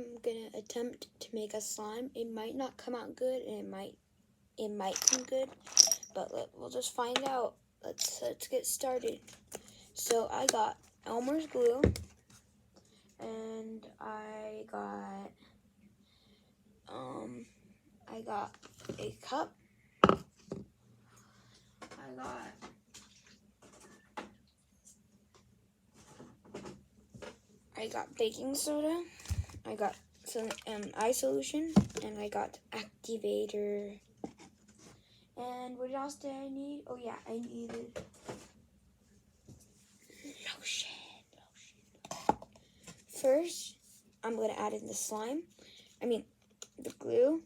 I'm gonna attempt to make a slime. It might not come out good, and it might come good, but we'll just find out. Let's get started. So I got Elmer's glue, and I got a cup. I got baking soda. I got some eye solution, and I got activator. And what else did I need? Oh yeah, I needed lotion. First, I'm gonna add in the slime. The glue.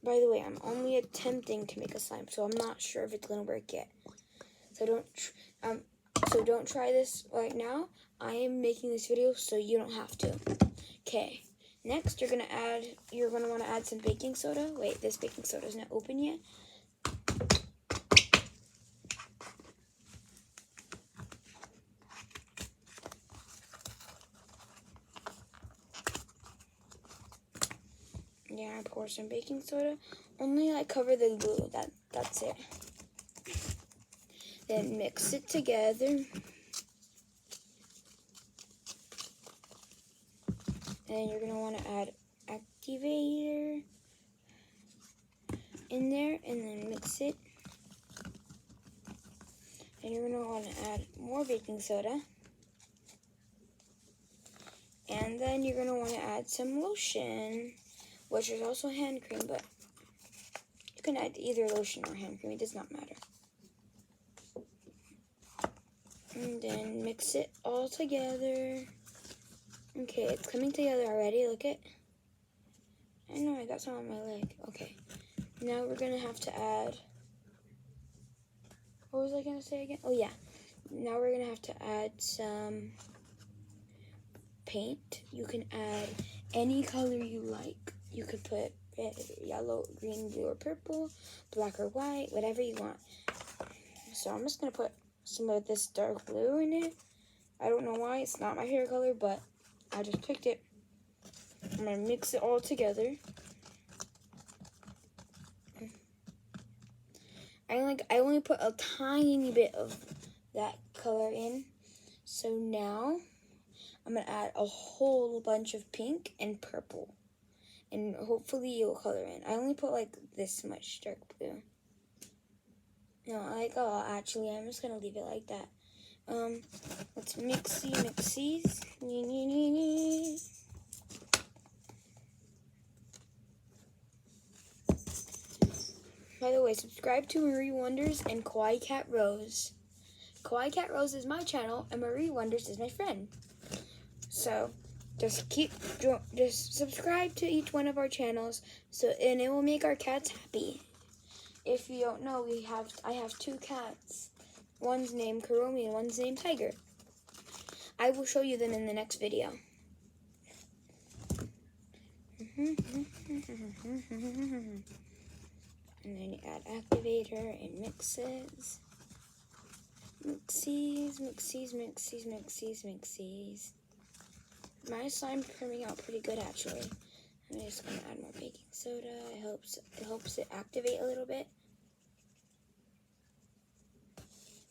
By the way, I'm only attempting to make a slime, so I'm not sure if it's gonna work yet. So don't try this right now. I am making this video so you don't have to. Okay. Next, you're gonna want to add some baking soda. Wait, this baking soda is not open yet. Yeah, pour some baking soda. Only cover the glue. That's it. Then mix it together. And you're gonna want to add activator in there, and then mix it. And you're gonna want to add more baking soda. And then you're gonna want to add some lotion, which is also hand cream, but you can add either lotion or hand cream, it does not matter. And then mix it all together. Okay, it's coming together already, look it. I know, I got some on my leg. Okay, now we're gonna have to add, what was I gonna say again? Oh yeah, now we're gonna have to add some paint. You can add any color you like. You could put red, yellow, green, blue, or purple, black or white, whatever you want. So I'm just gonna put some of this dark blue in it. I don't know why, it's not my favorite color, but I just picked it. I'm gonna mix it all together. I only put a tiny bit of that color in. So now I'm gonna add a whole bunch of pink and purple, and hopefully you'll color in. I only put this much dark blue. No, actually, I'm just gonna leave it like that. Let's mixies. By the way, subscribe to Marie Wonders and Kawaii Cat Rose. Kawaii Cat Rose is my channel, and Marie Wonders is my friend. So just subscribe to each one of our channels, and it will make our cats happy. If you don't know, I have two cats. One's named Kuromi and one's named Tiger. I will show you them in the next video. And then you add activator and mixes. Mixies. My slime's coming out pretty good, actually. I'm just gonna add more baking soda. It helps it activate a little bit.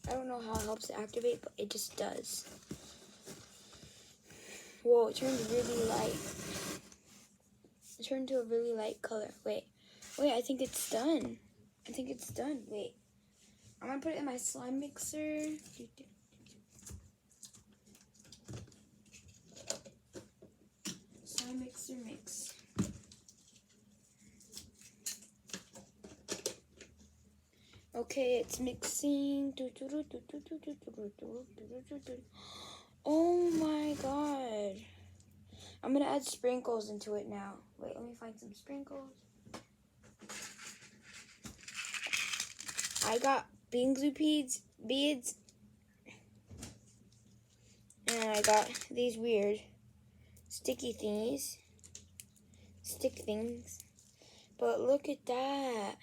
I don't know how it helps it activate, but it just does. Whoa, it turned really light. It turned to a really light color. Wait, I think it's done. Wait, I'm gonna put it in my slime mixer. Slime mixer mix. Okay, it's mixing. Oh my god. I'm gonna add sprinkles into it now. Wait, let me find some sprinkles. I got Bingsu beads. And I got these weird stick things. But look at that.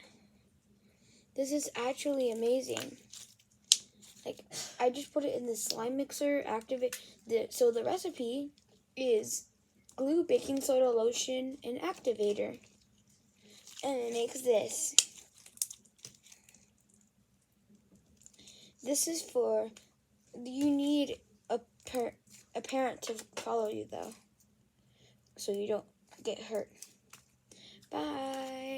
This is actually amazing. I just put it in the slime mixer, so the recipe is glue, baking soda, lotion, and activator. And it makes this. This is for, you need a parent to follow you though, so you don't get hurt. Bye.